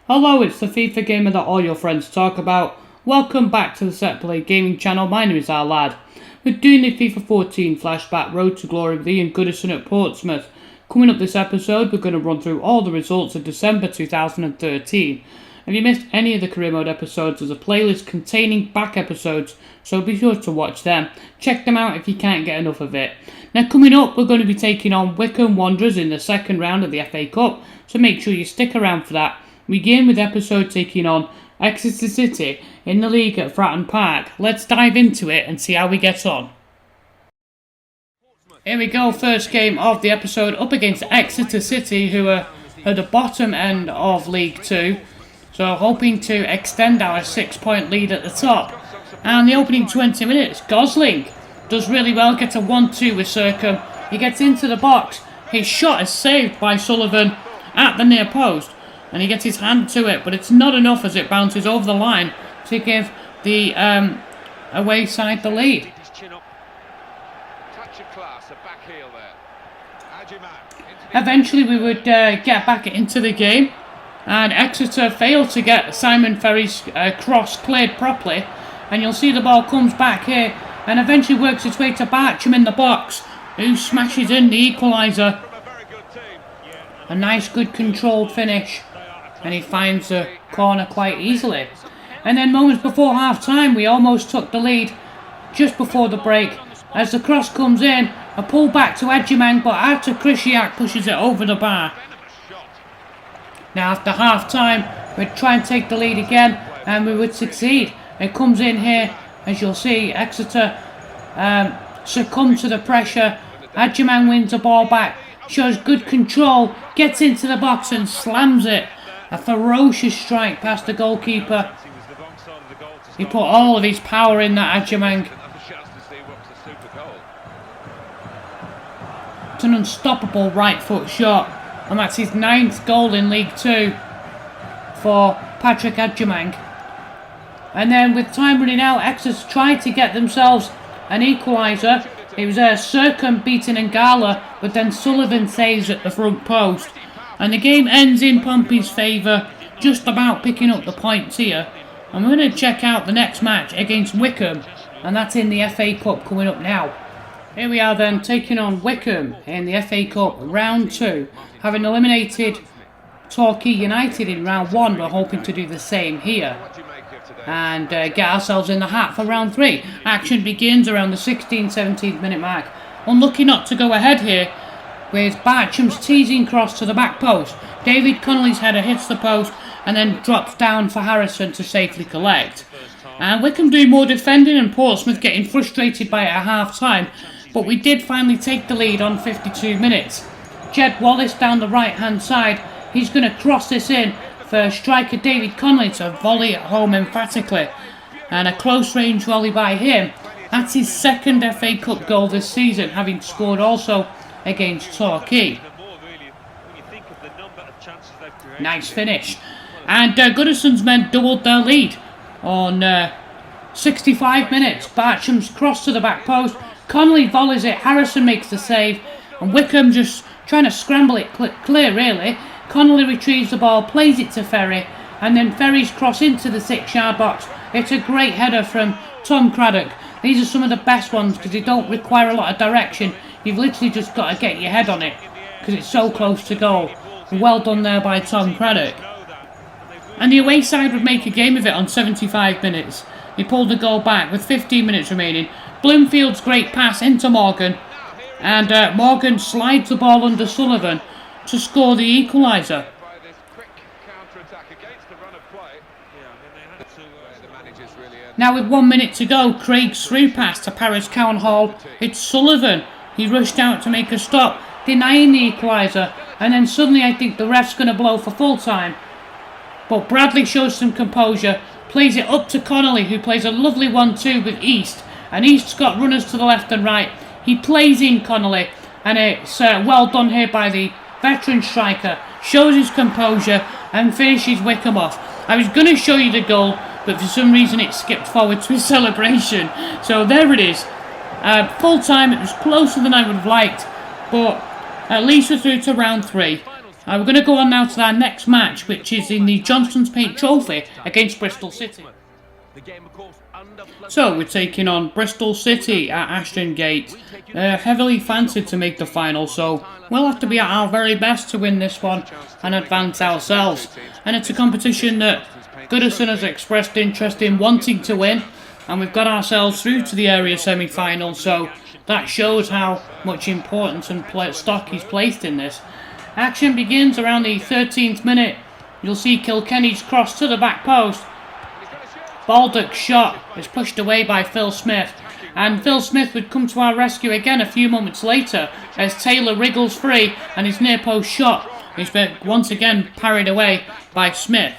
Hello, it's the FIFA gamer that all your friends talk about. Welcome back to the Set Play Gaming channel. My name is our lad. We're doing the FIFA 14 Flashback Road to Glory with Ian Goodison at Portsmouth. Coming up this episode, we're going to run through all the results of December 2013. If you missed any of the career mode episodes, there's a playlist containing back episodes, so be sure to watch them. Check them out if you can't get enough of it. Now coming up, we're going to be taking on Wycombe Wanderers in the second round of the FA Cup, so make sure you stick around for that. We begin with episode taking on Exeter City in the league at Fratton Park. Let's dive into it and see how we get on. Here we go, first game of the episode up against Exeter City, who are at the bottom end of League 2. So hoping to extend our 6-point lead at the top. And the opening 20 minutes, Gosling does really well, gets a 1-2 with Circum. He gets into the box. His shot is saved by Sullivan at the near post. And he gets his hand to it, but it's not enough as it bounces over the line to give the away side the lead. Eventually we would get back into the game, and Exeter failed to get Simon Ferry's cross cleared properly, and you'll see the ball comes back here and eventually works its way to Bartram in the box, who smashes in the equaliser. A nice good controlled finish, and he finds the corner quite easily. And then moments before half time we almost took the lead just before the break as the cross comes in, a pull back to Edgemang, but Artur Krisiak pushes it over the bar. Now after half time we'd try and take the lead again and we would succeed. It comes in here, as you'll see, Exeter succumb to the pressure. Edgemang wins the ball back, shows good control, gets into the box and slams it. A ferocious strike past the goalkeeper. He put all of his power in that Edgemang. It's an unstoppable right foot shot, and that's his 9th goal in League 2 for Patrick Edgemang. And then with time running out, Exeter tried to get themselves an equaliser. It was Circum beating Ngala, but then Sullivan saves at the front post. And the game ends in Pompey's favour, just about picking up the points here. And we're going to check out the next match against Wycombe, and that's in the FA Cup coming up now. Here we are then, taking on Wycombe in the FA Cup round 2. Having eliminated Torquay United in round 1, we're hoping to do the same here. And get ourselves in the hat for round 3. Action begins around the 16th-17th minute mark. Unlucky not to go ahead here, with Bartram's teasing cross to the back post. David Connolly's header hits the post and then drops down for Harrison to safely collect. And Wycombe doing more defending and Portsmouth getting frustrated by it at half time, but we did finally take the lead on 52 minutes. Jed Wallace down the right hand side, he's going to cross this in for striker David Connolly to volley it home emphatically. And a close range volley by him. That's his 2nd FA Cup goal this season, having scored also against Torquay. Nice finish. And Goodison's men doubled their lead on 65 minutes. Bartram's cross to the back post. Connolly volleys it. Harrison makes the save. And Wycombe just trying to scramble it clear really. Connolly retrieves the ball, plays it to Ferry. And then Ferry's cross into the 6-yard box. It's a great header from Tom Craddock. These are some of the best ones because they don't require a lot of direction. You've literally just got to get your head on it because it's so close to goal. Well done there by Tom Craddock. And the away side would make a game of it on 75 minutes. He pulled the goal back with 15 minutes remaining. Bloomfield's great pass into Morgan. And Morgan slides the ball under Sullivan to score the equaliser. Now with 1 minute to go, Craig's through pass to Paris Cowan Hall. It's Sullivan. He rushed out to make a stop, denying the equaliser, and then suddenly I think the ref's going to blow for full time. But Bradley shows some composure, plays it up to Connolly, who plays a lovely 1-2 with East, and East's got runners to the left and right. He plays in Connolly, and it's well done here by the veteran striker, shows his composure and finishes Wycombe off. I was going to show you the goal, but for some reason it skipped forward to his celebration. So there it is. Full time, it was closer than I would have liked, but at least we're through to round 3. We're going to go on now to our next match, which is in the Johnstone's Paint Trophy against Bristol City. So we're taking on Bristol City at Ashton Gate. Heavily fancied to make the final, so we'll have to be at our very best to win this one and advance ourselves. And it's a competition that Goodison has expressed interest in wanting to win, and we've got ourselves through to the area semi-final, so that shows how much importance and stock he's placed in this. Action begins around the 13th minute. You'll see Kilkenny's cross to the back post. Baldock's shot is pushed away by Phil Smith, and Phil Smith would come to our rescue again a few moments later as Taylor wriggles free and his near post shot is once again parried away by Smith.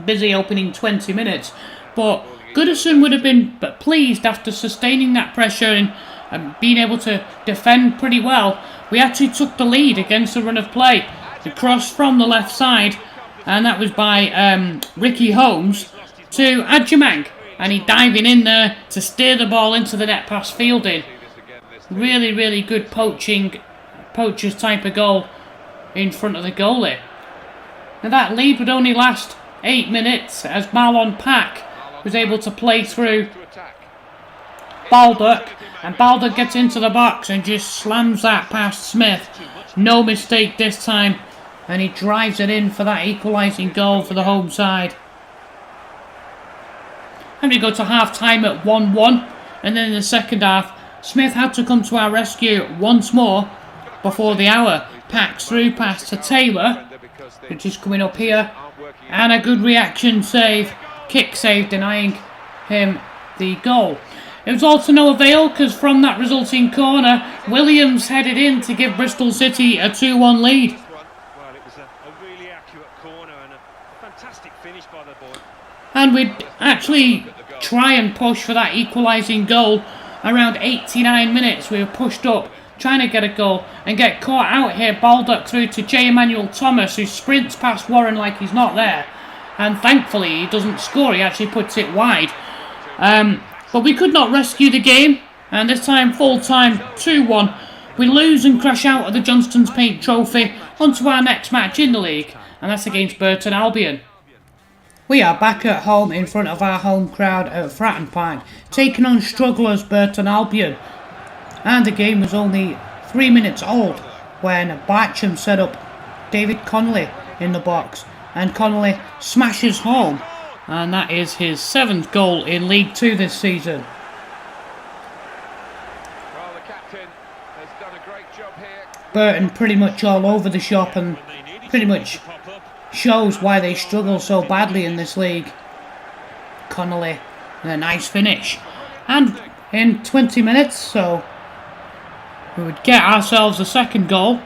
Busy opening 20 minutes, but Goodison would have been pleased after sustaining that pressure and being able to defend pretty well. We actually took the lead against the run of play. The cross from the left side, and that was by Ricky Holmes to Adjumang, and he diving in there to steer the ball into the net past fielding. Really, really good poacher's type of goal in front of the goalie. Now that lead would only last 8 minutes as Marlon Pack was able to play through Baldock, and Baldock gets into the box and just slams that past Smith. No mistake this time, and he drives it in for that equalising goal for the home side. And we go to half time at 1-1, and then in the second half Smith had to come to our rescue once more before the hour. Packs through pass to Taylor, which is coming up here, and a good reaction save, kick save, denying him the goal. It was all to no avail, because from that resulting corner Williams headed in to give Bristol City a 2-1 lead. Well, it was a really accurate corner and a fantastic finish by the boy. And we'd actually try and push for that equalising goal. Around 89 minutes we were pushed up trying to get a goal and get caught out here. Baldock through to J. Emmanuel Thomas, who sprints past Warren like he's not there, and thankfully he doesn't score, he actually puts it wide. But we could not rescue the game, and this time full time 2-1. We lose and crash out of the Johnstone's Paint Trophy onto our next match in the league, and that's against Burton Albion. We are back at home in front of our home crowd at Fratton Park, taking on strugglers Burton Albion. And the game was only 3 minutes old when Barcham set up David Connolly in the box, and Connolly smashes home, and that is his 7th goal in League 2 this season. Well, the captain has done a great job here. Burton pretty much all over the shop, and pretty much shows why they struggle so badly in this league. Connolly, a nice finish. And in 20 minutes, so we would get ourselves a 2nd goal.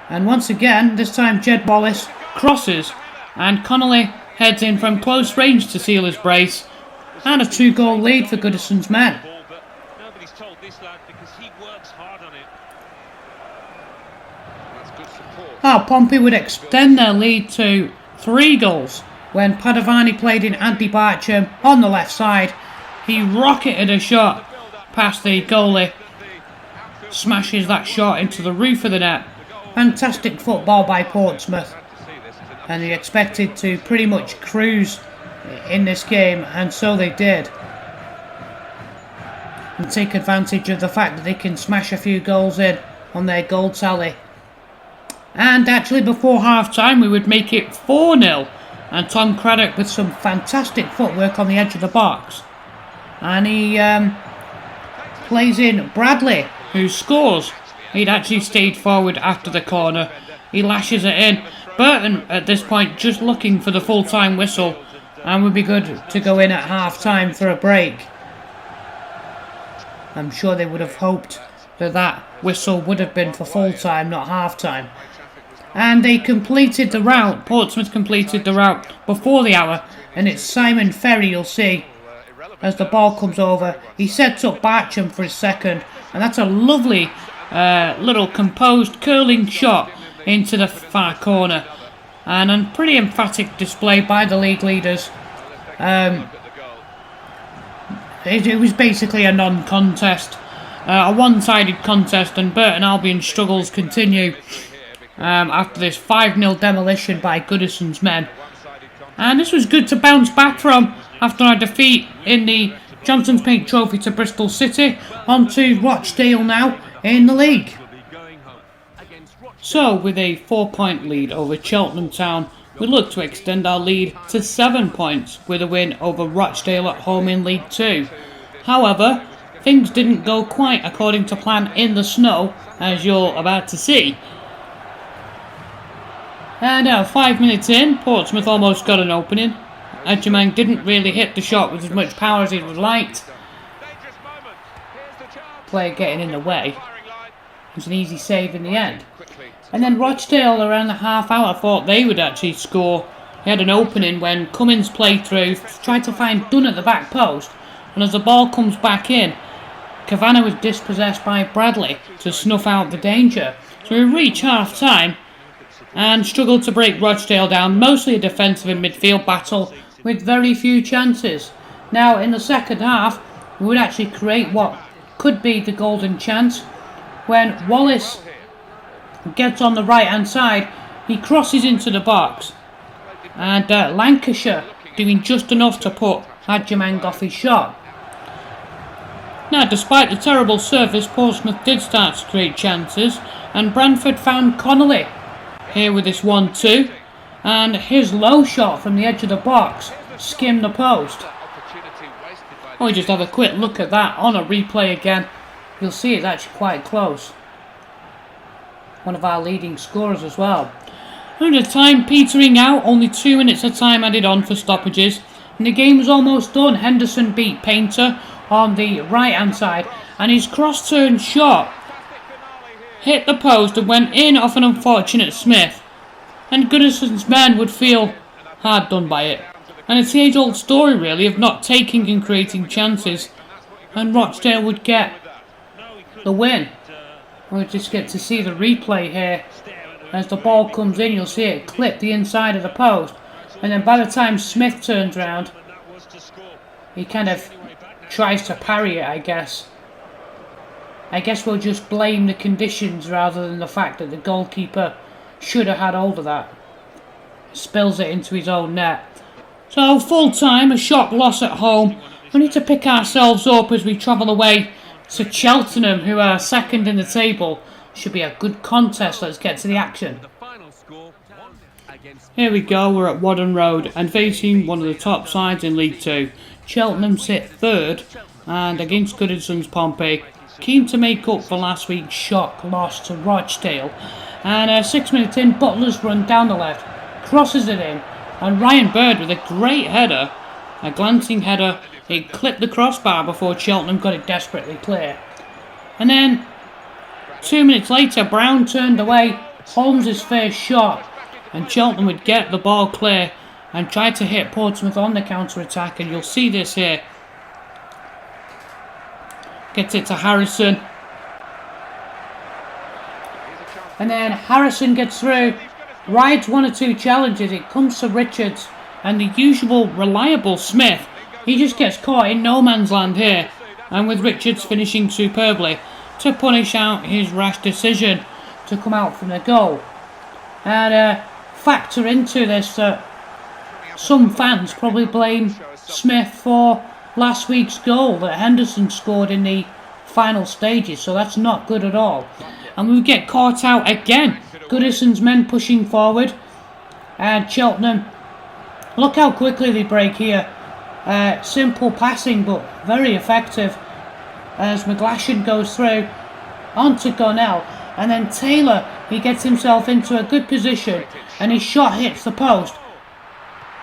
And once again, this time Jed Wallace crosses, and Connolly heads in from close range to seal his brace. And a 2-goal lead for Goodison's men. Nobody's told this lad because he works hard on it. That's good support. Pompey would extend their lead to 3 goals when Padovani played in Andy Barcham on the left side. He rocketed a shot past the goalie, smashes that shot into the roof of the net. Fantastic football by Portsmouth, and they expected to pretty much cruise in this game, and so they did, and take advantage of the fact that they can smash a few goals in on their goal tally. And actually before half time we would make it 4-0, and Tom Craddock with some fantastic footwork on the edge of the box, and he plays in Bradley, who scores. He'd actually stayed forward after the corner. He lashes it in. Burton at this point just looking for the full-time whistle, and would be good to go in at half-time for a break. I'm sure they would have hoped that that whistle would have been for full-time, not half-time. And they completed the route. Portsmouth completed the route before the hour, and it's Simon Ferry, you'll see, as the ball comes over. He sets up Barcham for his 2nd, and that's a lovely little composed curling shot into the far corner, and a pretty emphatic display by the league leaders. It was basically a non-contest, a one-sided contest, and Burton Albion's struggles continue. after this 5-0 demolition by Goodison's men. And this was good to bounce back from after our defeat in the Johnson's Paint Trophy to Bristol City. On to Rochdale now in the league. So, with a 4-point lead over Cheltenham Town, we look to extend our lead to 7 points with a win over Rochdale at home in League 2. However, things didn't go quite according to plan in the snow, as you're about to see. And 5 minutes in, Portsmouth almost got an opening. Adjumang didn't really hit the shot with as much power as he would have liked. Player getting in the way. It was an easy save in the end. And then Rochdale, around the half hour, thought they would actually score. He had an opening when Cummins played through, tried to find Dunn at the back post. And as the ball comes back in, Kavanagh was dispossessed by Bradley to snuff out the danger. So we reach half time and struggled to break Rochdale down, mostly a defensive and midfield battle with very few chances. Now in the second half, we would actually create what could be the golden chance when Wallace gets on the right hand side. He crosses into the box and Lancashire doing just enough to put Adjumang off his shot. Now, despite the terrible surface, Portsmouth did start to create chances, and Branford found Connolly here with this 1-2, and his low shot from the edge of the box skimmed the post. Oh, we just have a quick look at that on a replay again. You'll see it's actually quite close. One of our leading scorers as well. And the time petering out, only 2 minutes of time added on for stoppages, and the game was almost done. Henderson beat Painter on the right hand side, and his cross turn shot hit the post and went in off an unfortunate Smith, and Goodison's men would feel hard done by it. And it's the age old story really of not taking and creating chances, and Rochdale would get the win. We'll just get to see the replay here. As the ball comes in, you'll see it clip the inside of the post, and then by the time Smith turns round, he kind of tries to parry it, I guess. I guess we'll just blame the conditions rather than the fact that the goalkeeper should have had hold of that. Spills it into his own net. So full time, a shock loss at home. We need to pick ourselves up as we travel away to Cheltenham, who are second in the table. Should be a good contest. Let's get to the action. Here we go, we're at Whaddon Road and facing one of the top sides in League 2. Cheltenham sit third and against Goodison's Pompey, keen to make up for last week's shock loss to Rochdale. And 6 minutes in, Butler's run down the left, crosses it in, and Ryan Bird with a great header, a glancing header. It clipped the crossbar before Cheltenham got it desperately clear. And then 2 minutes later, Brown turned away Holmes' first shot, and Cheltenham would get the ball clear and try to hit Portsmouth on the counter-attack, and you'll see this here. Gets it to Harrison. And then Harrison gets through, rides 1 or 2 challenges, it comes to Richards, and the usual reliable Smith, he just gets caught in no man's land here, and with Richards finishing superbly to punish out his rash decision to come out from the goal. And factor into this that some fans probably blame Smith for last week's goal that Henderson scored in the final stages, so that's not good at all. And we get caught out again. Goodison's men pushing forward, and Cheltenham, look how quickly they break here. Simple passing but very effective as McGlashan goes through onto Gornell, and then Taylor, he gets himself into a good position and his shot hits the post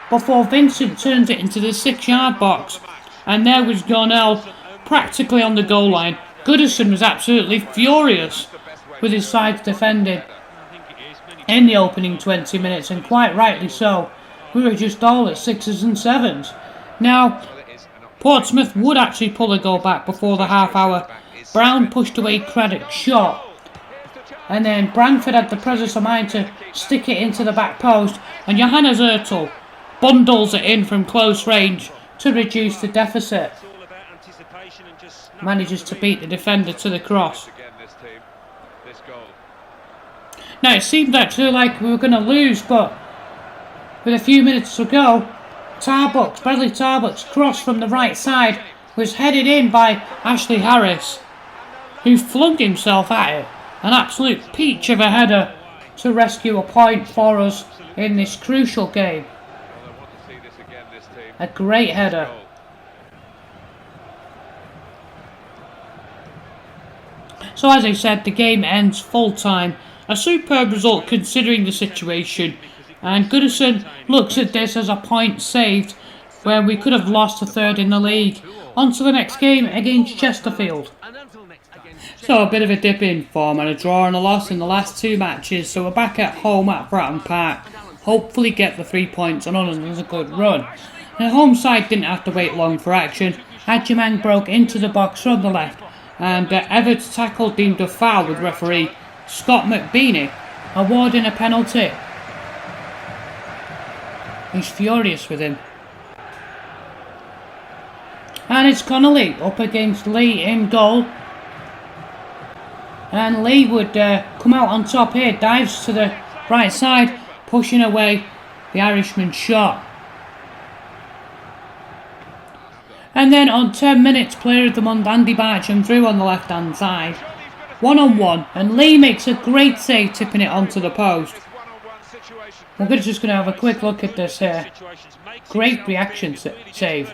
before Vincent turns it into the 6-yard box, and there was Gornell practically on the goal line. Goodison was absolutely furious with his sides defending in the opening 20 minutes, and quite rightly so. We were just all at 6s and 7s. Now, Portsmouth would actually pull a goal back before the half hour. Brown pushed away Craddock's shot, and then Branford had the presence of mind to stick it into the back post, and Johannes Ertel bundles it in from close range to reduce the deficit. Manages to beat the defender to the cross. Now it seemed actually like we were going to lose, but with a few minutes to go, Bradley Tarbuck's cross from the right side was headed in by Ashley Harris, who flung himself at it. An absolute peach of a header to rescue a point for us in this crucial game. A great header. So as I said, the game ends full time. A superb result considering the situation. And Goodison looks at this as a point saved, where we could have lost a third in the league. On to the next game against Chesterfield. So a bit of a dip in form and a draw and a loss in the last two matches. So we're back at home at Bratton Park. Hopefully get the 3 points and on a good run. The home side didn't have to wait long for action. Adjumang broke into the box from the left, and Evert's tackle deemed a foul with referee Scott McBeanie awarding a penalty. He's furious with him. And it's Connolly up against Lee in goal. And Lee would come out on top here, dives to the right side, pushing away the Irishman's shot. And then on 10 minutes, player of the month Andy Barcham through on the left hand side. 1-on-1, and Lee makes a great save, tipping it onto the post. We're just going to have a quick look at this here. Great reaction save.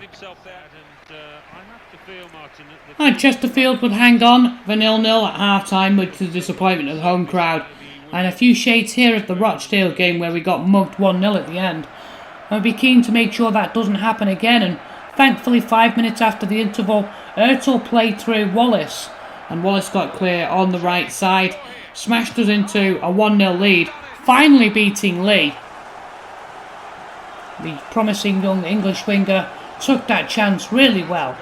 And Chesterfield would hang on for 0-0 at half time, much to the disappointment of the home crowd. And a few shades here of the Rochdale game where we got mugged 1-0 at the end. I'd be keen to make sure that doesn't happen again, and thankfully 5 minutes after the interval, Ertel played through Wallace, and Wallace got clear on the right side, smashed us into a 1-0 lead, finally beating Lee. The promising young English winger took that chance really well.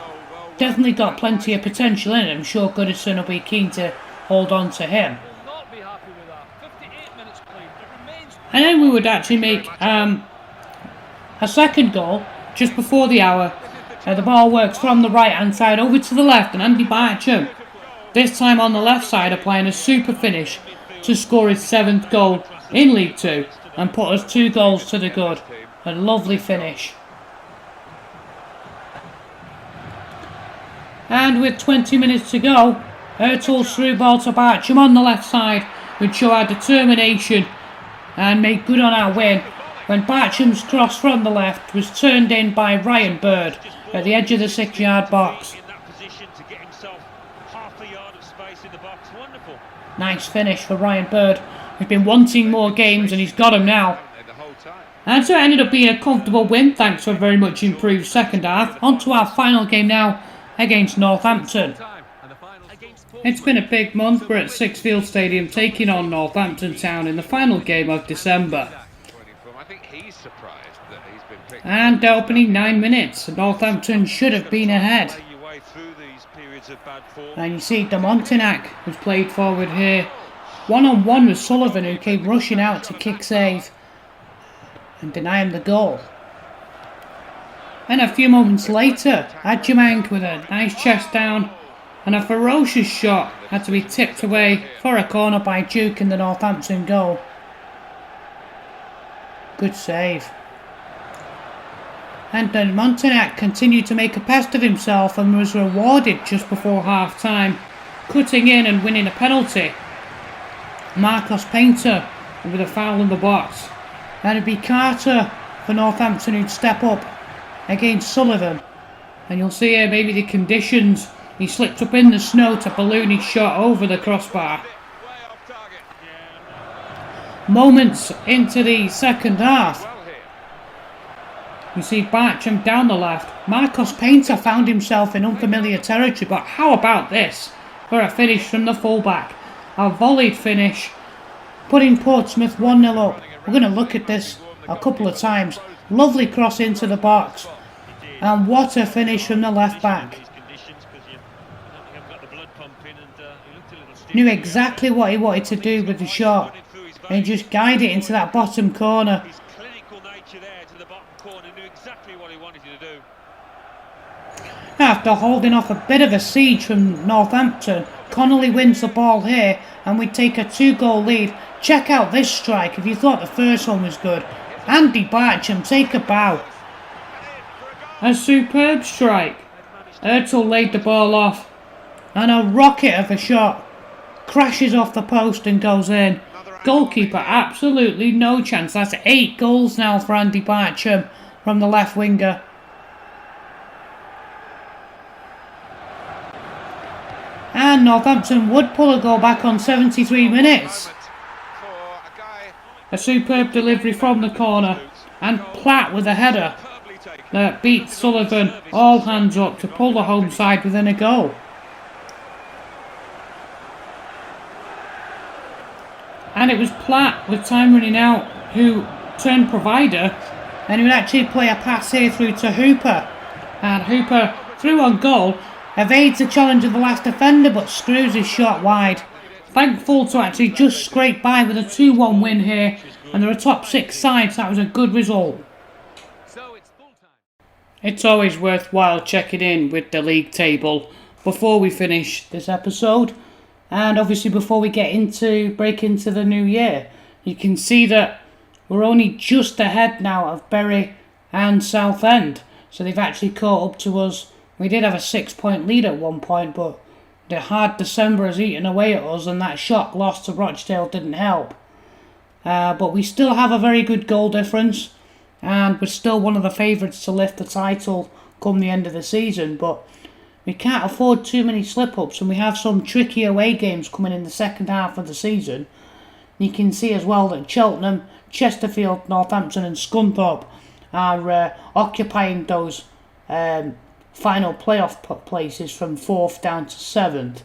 Definitely got plenty of potential in it. I'm sure Goodison will be keen to hold on to him. And then we would actually make a second goal just before the hour. The ball works from the right hand side over to the left, and Andy Barcham, this time on the left side, applying a super finish to score his 7th goal in League 2 and put us 2 goals to the good. A lovely finish. And with 20 minutes to go, Ertel's through ball to Barcham on the left side would show our determination and make good on our win, when Barcham's cross from the left was turned in by Ryan Bird at the edge of the 6-yard box. Nice finish for Ryan Bird. He's been wanting more games and he's got them now. And so it ended up being a comfortable win thanks to a very much improved second half. On to our final game now against Northampton. It's been a big month. We're at Sixfield Stadium taking on Northampton Town in the final game of December. And opening 9 minutes, Northampton should have been ahead. And you see De Montenac was played forward here. 1-on-1 with Sullivan, who came rushing out to kick save and deny him the goal. And a few moments later, Adjumang with a nice chest down and a ferocious shot had to be tipped away for a corner by Duke in the Northampton goal. Good save. And then Montenac continued to make a pest of himself and was rewarded just before half time, cutting in and winning a penalty. Marcos Painter with a foul in the box. And it'd be Carter for Northampton who'd step up against Sullivan. And you'll see here maybe the conditions. He slipped up in the snow to balloon his shot over the crossbar. Moments into the second half, you see Barcham down the left. Marcos Painter found himself in unfamiliar territory, but how about this for a finish from the fullback? A volleyed finish, putting Portsmouth 1-0 up. We're going to look at this a couple of times. Lovely cross into the box. And what a finish from the left back. Knew exactly what he wanted to do with the shot. And he just guided it into that bottom corner. After holding off a bit of a siege from Northampton, Connolly wins the ball here and we take a 2-goal lead. Check out this strike if you thought the first one was good. Andy Barcham, take a bow. A superb strike. Ertel laid the ball off and a rocket of a shot crashes off the post and goes in. Goalkeeper, absolutely no chance. That's 8 goals now for Andy Barcham from the left winger. And Northampton would pull a goal back on 73 minutes. A superb delivery from the corner. And Platt with a header that beats Sullivan all hands up to pull the home side within a goal. And it was Platt with time running out who turned provider. And he would actually play a pass here through to Hooper. And Hooper, through on goal, evades the challenge of the last defender but screws his shot wide. Thankful to actually just scrape by with a 2-1 win here, and they're a top 6 side, so that was a good result. It's always worthwhile checking in with the league table before we finish this episode, and obviously before we break into the new year. You can see that we're only just ahead now of Bury and Southend, so they've actually caught up to us. We did have a 6-point lead at one point, but the hard December has eaten away at us, and that shock loss to Rochdale didn't help. But we still have a very good goal difference, and we're still one of the favourites to lift the title come the end of the season. But we can't afford too many slip-ups, and we have some tricky away games coming in the second half of the season. You can see as well that Cheltenham, Chesterfield, Northampton and Scunthorpe are occupying those final playoff places from 4th down to 7th.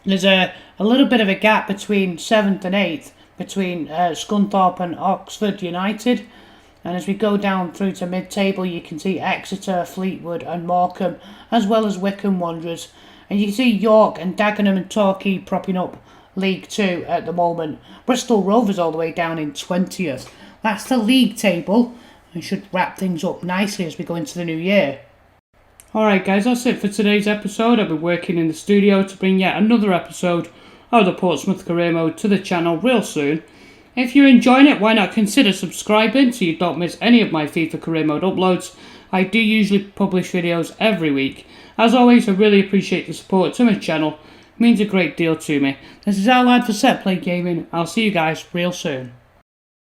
There's a little bit of a gap between 7th and 8th between Scunthorpe and Oxford United, and as we go down through to mid-table you can see Exeter, Fleetwood and Morecambe as well as Wycombe Wanderers, and you can see York and Dagenham and Torquay propping up League 2 at the moment. Bristol Rovers all the way down in 20th. That's the league table and should wrap things up nicely as we go into the new year. Alright guys, that's it for today's episode. I've been working in the studio to bring yet another episode of the Portsmouth Career Mode to the channel real soon. If you're enjoying it, why not consider subscribing so you don't miss any of my FIFA Career Mode uploads. I do usually publish videos every week. As always, I really appreciate the support to my channel. It means a great deal to me. This is Al Lad for Set Play Gaming. I'll see you guys real soon.